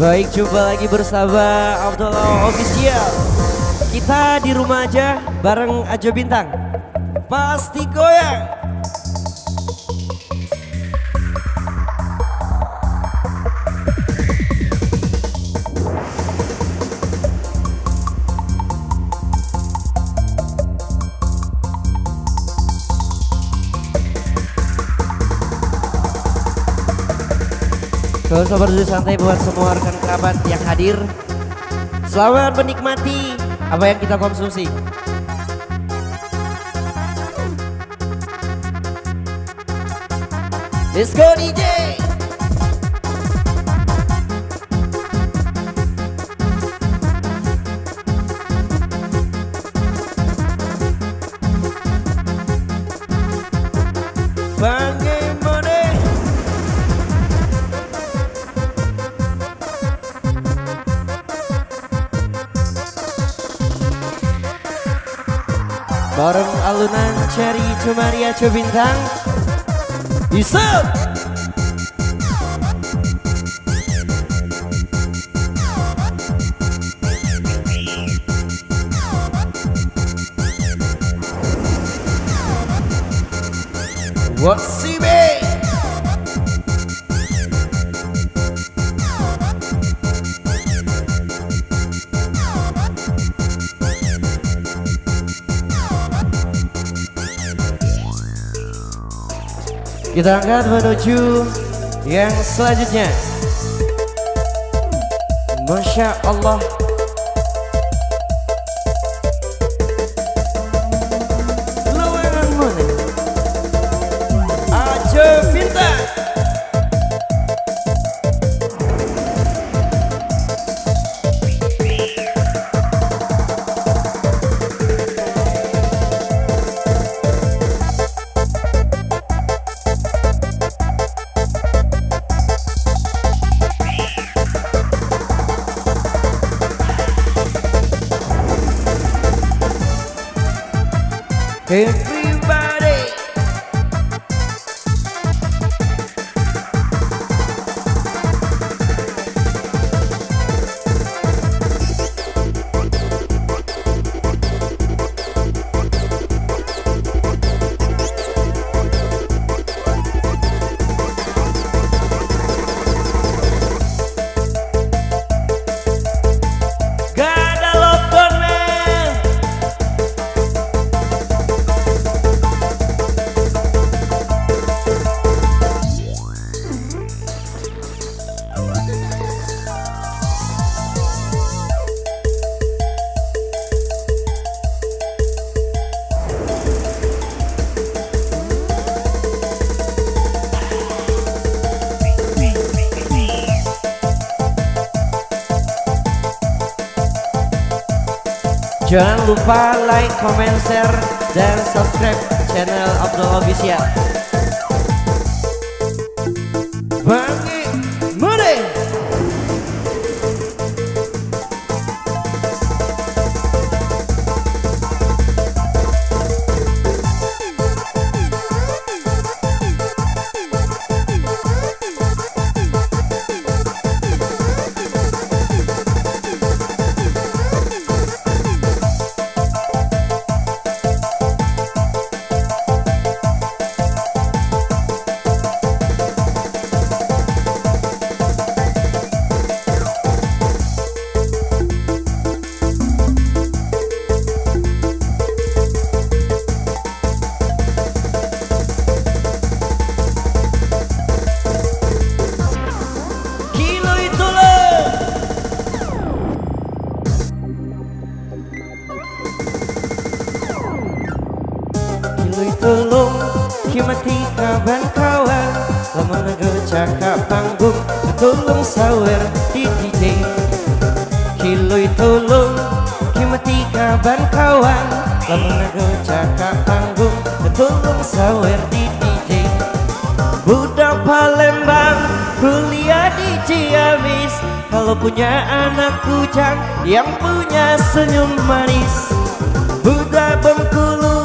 Baik, jumpa lagi bersama Abdullah Official. Kita di rumah aja bareng Ajo Bintang. Pasti goyang. Gak usah berdiri santai buat semua rekan kerabat yang hadir. Selamat menikmati apa yang kita konsumsi. Let's go DJ. Bagaimana? Bareng alunan Cherry Cumaria Cubintang. Isep. What's it, babe? Kita angkat menuju yang selanjutnya. Masya Allah. Lawangan mana? Ajo Bintang. Everybody. Jangan lupa like, comment, share, dan subscribe channel Abdullah Official. Bagaimana? Tulung kimati kawan-kawan, lamun ngecakap panggung tulung sawer di DJ. Kiloi tulung kimati kawan-kawan, lamun ngecakap panggung tulung sawer di DJ. Budak Palembang kuliah di Ciamis, kalau punya anak bujang yang punya senyum manis. Budak Bengkulu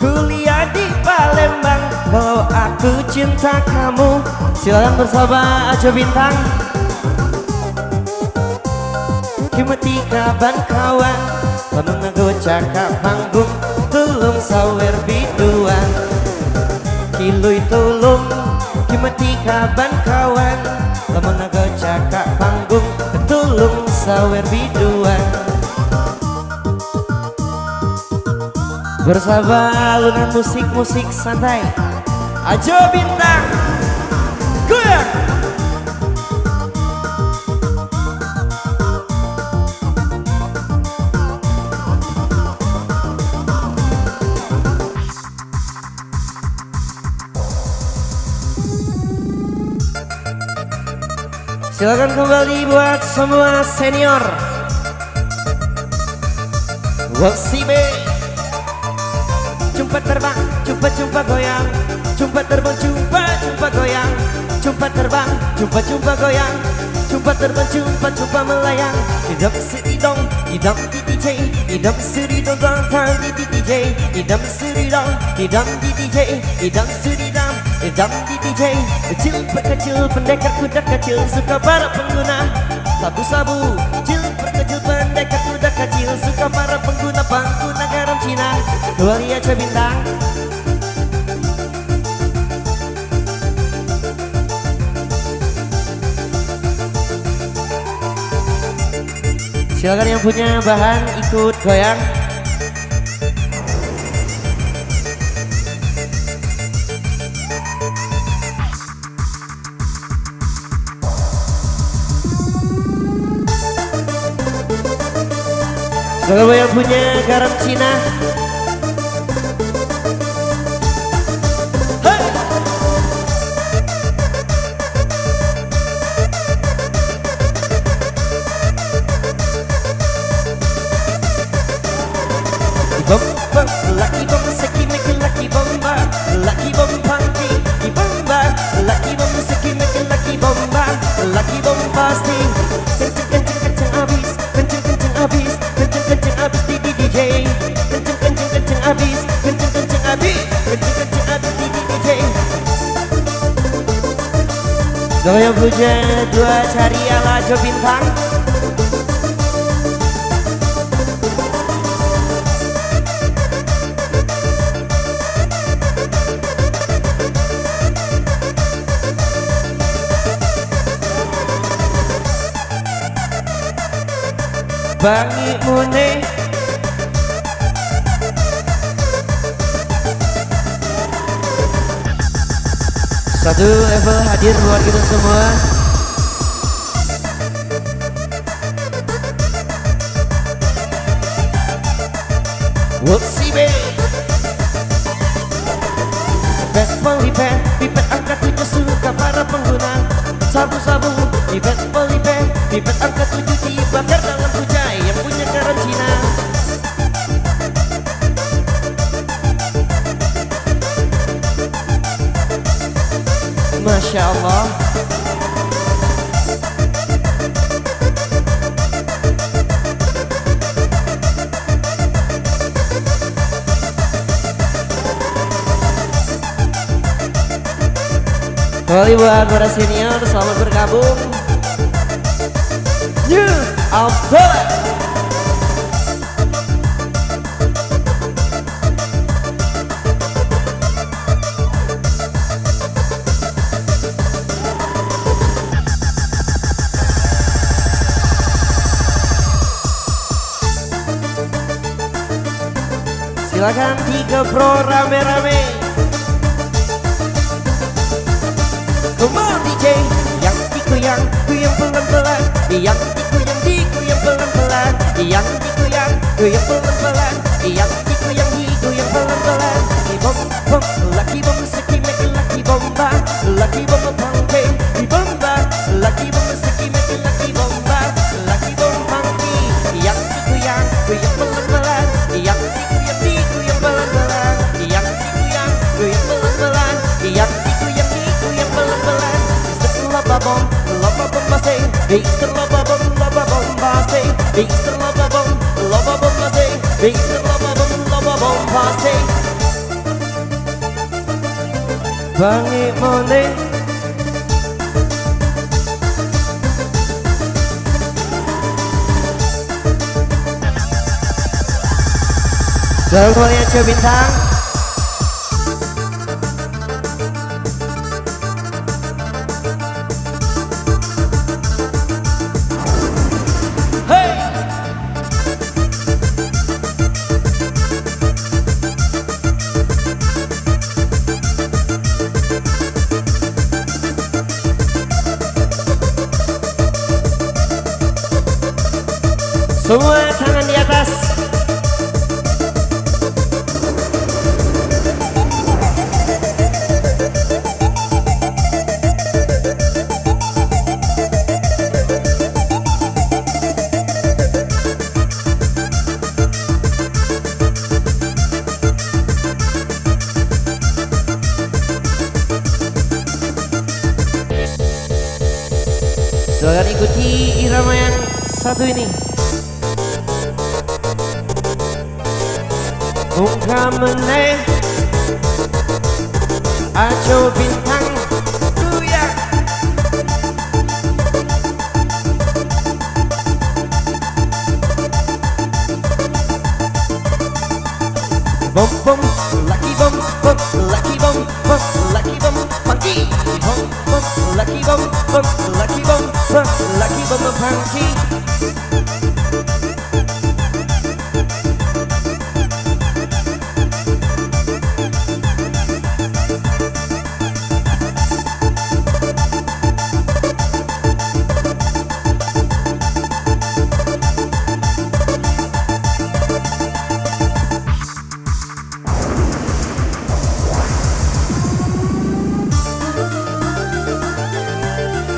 kuliah di Palembang, kalau aku cinta kamu. Silakan bersama Ajo Bintang. kimati kaban kawan lamun ngagocak ka panggung tulung sawer biduan kiluy tulung kimati kaban kawan lamun ngagocak ka panggung tulung sawer biduan bersama alunan musik-musik santai Ajo Bintang goyang. Silakan kembali buat semua senior. Waksibe. Jumpa terbang, jumpa goyang. Jumpa terbang, jumpa goyang. Jumpa terbang, jumpa goyang. Jumpa terbang, jumpa melayang. Idam seridong, idam di DJ. Idam seridong, tang di DJ. Idam seridong, idam di DJ. Idam seridong, idam di DJ. Kecil pendekar kuda kecil suka para pengguna sabu-sabu. Kecil pendekar kuda kecil suka para pengguna garam Cina. Kembali Ajo Bintang. Silakan yang punya bahan ikut goyang. Kalau yang punya garam Cina, hey! Bomba, laki bomba, seki meki laki bomba, laki bomba, laki bomba, laki bomba, seki meki laki bomba, laki bomba pasti kenceng abis, kenceng abis. Kenceng abis di DJ, kenceng abis, kenceng abis di DJ. Kalau yang punya dua cari ala Ajo Bintang. Bangi Mune satu level hadir buat kita semua. Woksibe Pipet polipet, pipet angkat tujuh suka para pengguna sabu-sabu. Pipet polipet, pipet angkat tujuh dibakar dalam kujai yang punya garam Cina. Masya Allah. Kembali buat para senior, selamat bergabung. New Outdoor. Silakan 3 pro rame-rame. Come on DJ, yang dikuyang, kuyang pelan-pelan. Yang dikuyang pelan-pelan. Yang dikuyang pelan-pelan. Yang dikuyang pelan-pelan. Bom, bom, laki bom, seki meki laki bomba. Laki bomba pangke, di bomba. Laki bom, seki meki laki bomba. Laki bom pangke, yang dikuyang pelan-pelan. Yang dikuyang pelan-pelan. Yang dikuyang pelan-pelan. Yang dikuyang pelan-pelan. Laba bom masing. Laba bom masing. Laba bom masing. Laba bom masing. Bangi Mone. Semuanya coba bintang. Semua tangan di atas. Silakan ikuti irama yang satu ini. Ungkamen aco bintang goyang. Bom bom lucky bom bom lucky bom bom lucky bom funky bom bom lucky bom bom lucky bom bom lucky bom funky.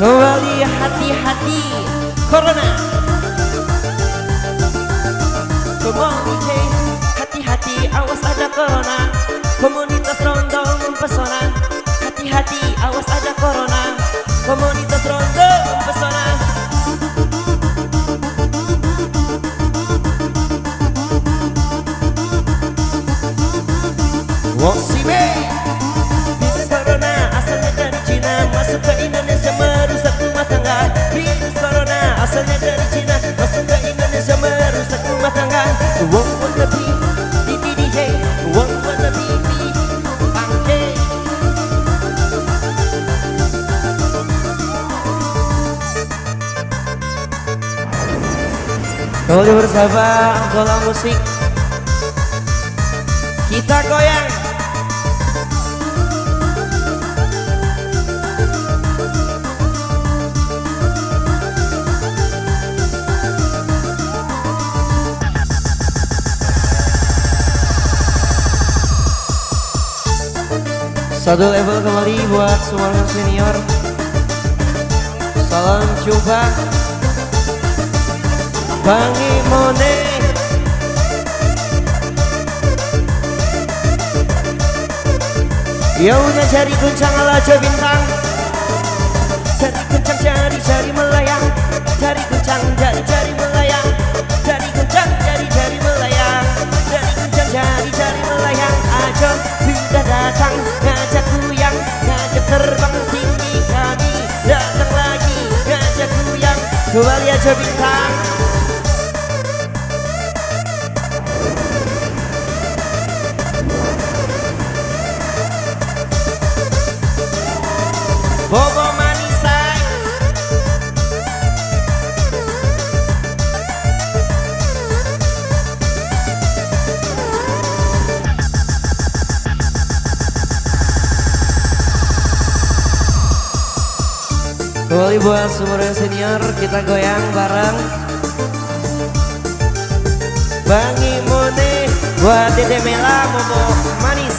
Kembali hati-hati Corona. Komuniti hati-hati awas ada Corona. Komunitas rondo mempesona. Hati-hati awas ada Corona. Komunitas rondo mempesona. Wosibe virus Corona asalnya dari Cina masuk ke Indonesia merusak rumah tangga. Virus Corona asalnya dari Cina masuk ke Indonesia merusak rumah tangga. Wong wanna be di DJ, wong wanna be di Angke. Kembali bersama bola musik, kita goyang. Satu level kembali buat semua senior. Salam jumpa Bang Imone. Ya udah cari guncang ala bintang. Cari guncang jari melayang. Cari guncang jari melayang. Cari guncang jari melayang. Cari guncang jari melayang. Ajo sudah datang, ngajak goyang, ngajak terbang tinggi kami. Datang lagi, ngajak goyang. Kembali aja bintang. Bobo Manisai. Kembali buat semua senior, kita goyang bareng Bang Imone, buat Dede Mela, Bobo Manis.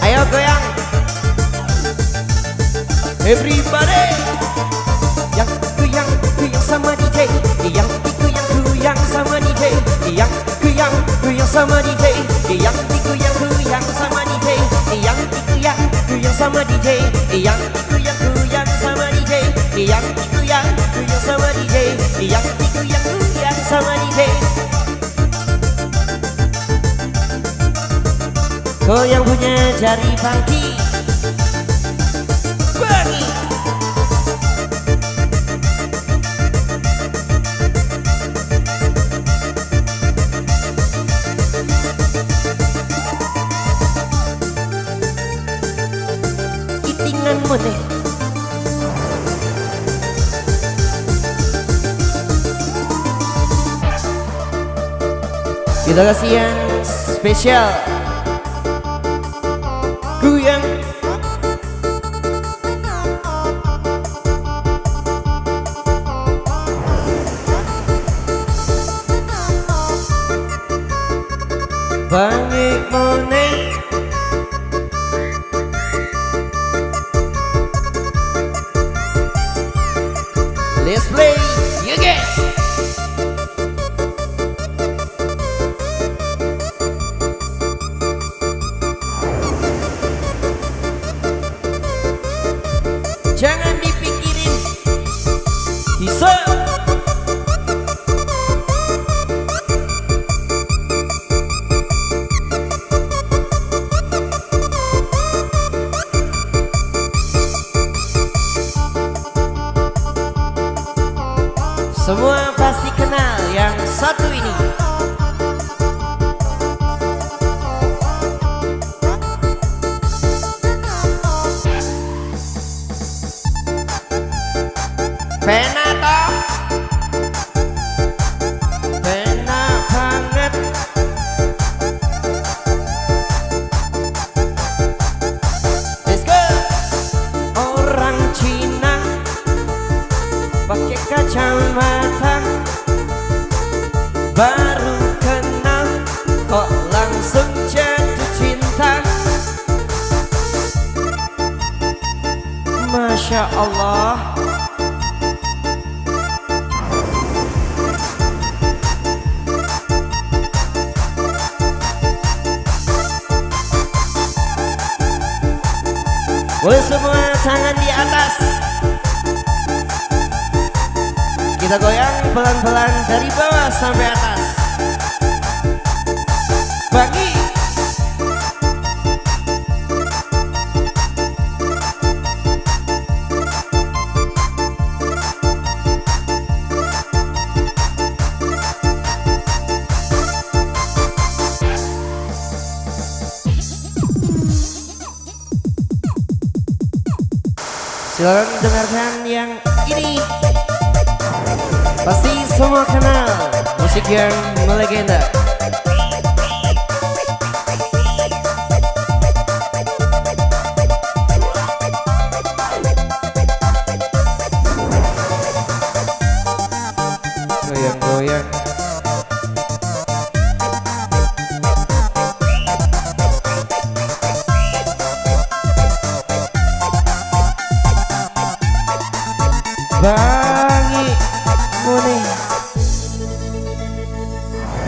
Ayo goyang everybody. Yang goyang sama DJ, yang goyang sama DJ, yang goyang sama DJ, yang goyang sama DJ, yang goyang sama DJ, yang goyang sama DJ, yang goyang sama DJ, yang goyang sama DJ. Kau yang punya jari funky Bangi. Mune. Kita kasih yang spesial goyang. Bangik Mune. Let's play you guys. Jangan dipikirin, bisa. Semua pasti kenal yang satu ini. Pena toh, pena banget. Let's go. Orang Cina pakai kacamata, baru kenal kok langsung jatuh cinta. Masya Allah. Boleh semua tangan di atas. Kita goyang pelan-pelan dari bawah sampai atas. Bagi. Silakan dengarkan yang ini. Pasti semua kenal musik yang melegenda. Goyang-goyang. Bangik Mune.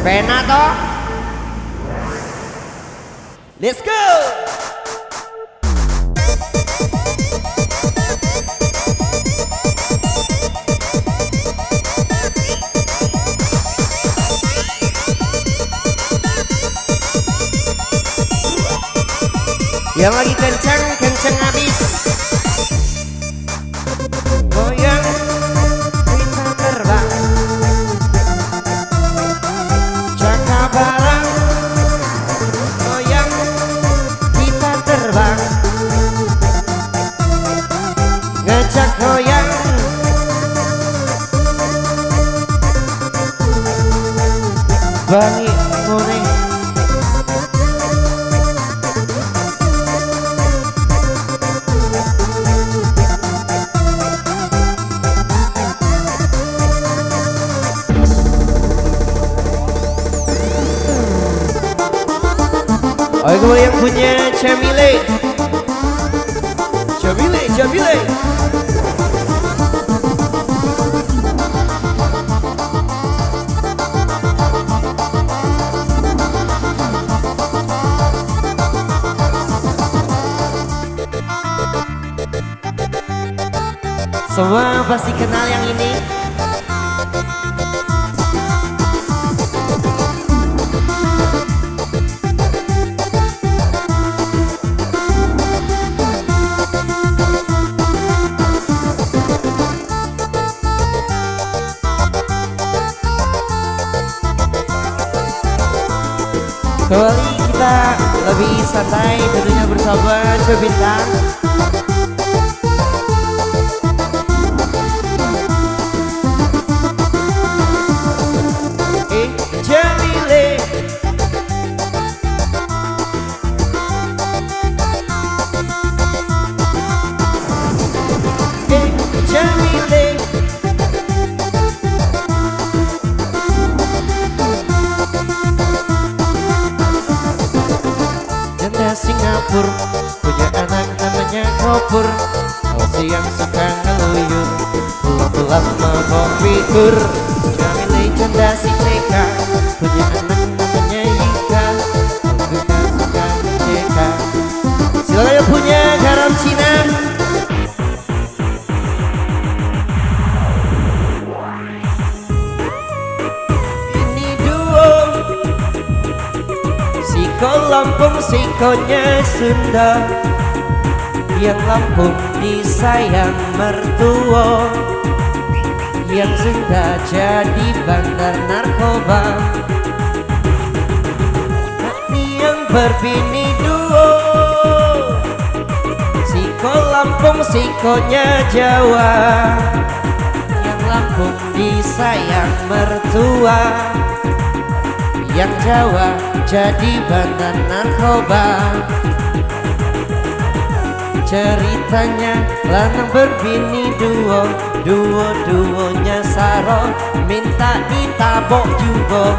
Pena toh. Let's go. Yang lagi kencang habis. Goyang, kita terbang. Jaga barang. Goyang, kita terbang. Ngajak goyang. Bangik Mune. Ayo kembali yang punya Jamile. Jamile. Semua pasti kenal yang ini. Kembali kita lebih santai tentunya bersama Bintang. ke Singapura, punya anak namanya Kopur. Masih yang suka ngeluyur, pulang-pulang mau figur. Kami legenda si TK, punya anak namanya Yika. Kita suka TK. Silakan yang punya garam Cina. Ini duo Siko Lampung, Sikonya Sunda. Yang Lampung disayang mertua, yang Sunda jadi bandar narkoba. Hati yang berbini duo, Siko Lampung, Sikonya Jawa. Yang Lampung disayang mertua, yang Jawa jadi bandar narkoba. Ceritanya lanang berbini duo, duo-duonya Saro minta ditabok juga.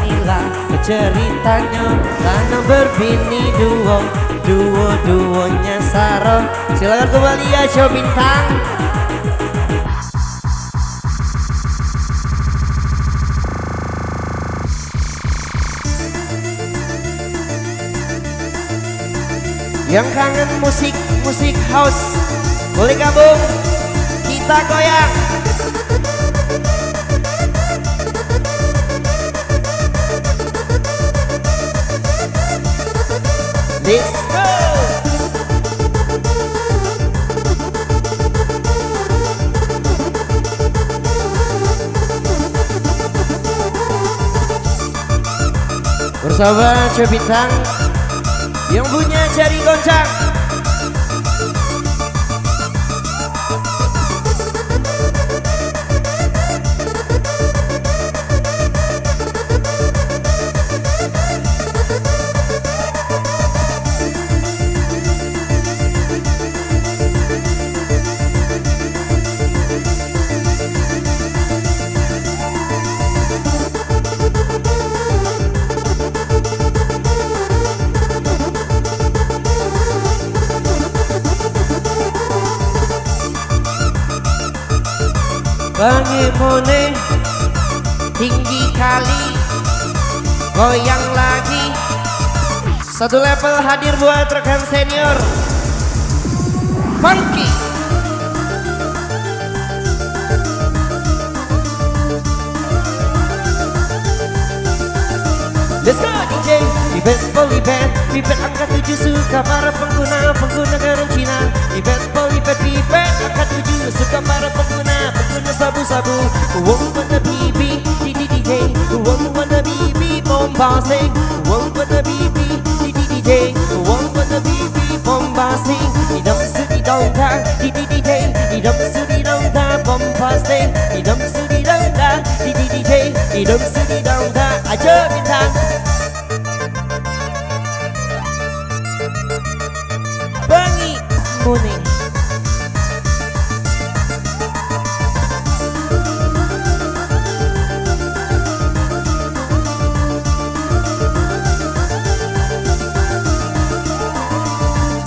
Inilah ceritanya lanang berbini duo, duo-duonya Saro. Silakan kembali ya Show Bintang. Yang kangen musik house, boleh gabung, kita goyang. Let's go. Bersama Show Bintang yang punya jari goncang. Bagaimana tinggi kali, goyang lagi. Satu level hadir buat rekan senior Funky. Let's go DJ. Event Polyband, pipet angka 7 suka para pengguna garam Cina. Event Polyband, pipet angka 7 suka para pengguna sabu-sabu. Wong wanna BB, DJ. Wong wanna BB, bombastic. Wong wanna BB, DJ. Wong wanna BB, bombastic. Idam sudi dongta, DJ. Idam sudi dongta, bombastic. Idam sudi dongta, DJ. Idam sudi dongta, aja bintang. Bangi kuning.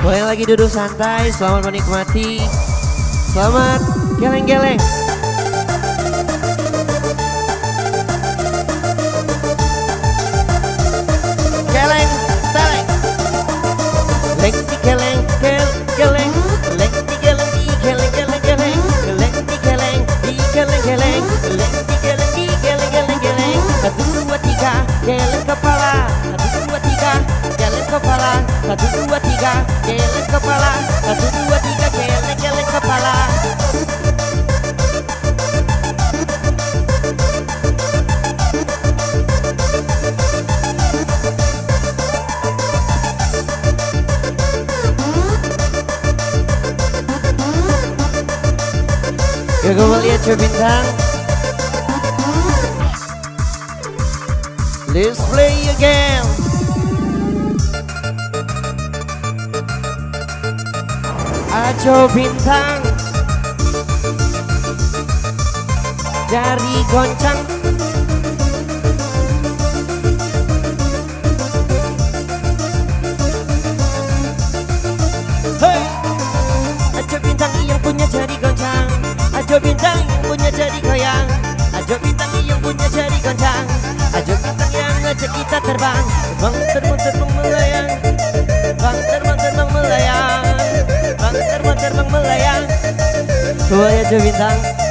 Boleh lagi duduk santai, selamat menikmati. Selamat geleng-geleng. Geleng, teleng. Leng di geleng, geleng. Leng di geleng, di geleng, geleng. Leng di geleng, di geleng. Leng di geleng, di geleng. 1, 2, 3, geleng kepala. 1, 2, 3, geleng kepala. 1, 2, 3, geleng kepala. 1, 2, 3, geleng kepala. Ya gue lihat Show Bintang. Let's play again. Ajo Bintang dari goncang. Joe Bintang.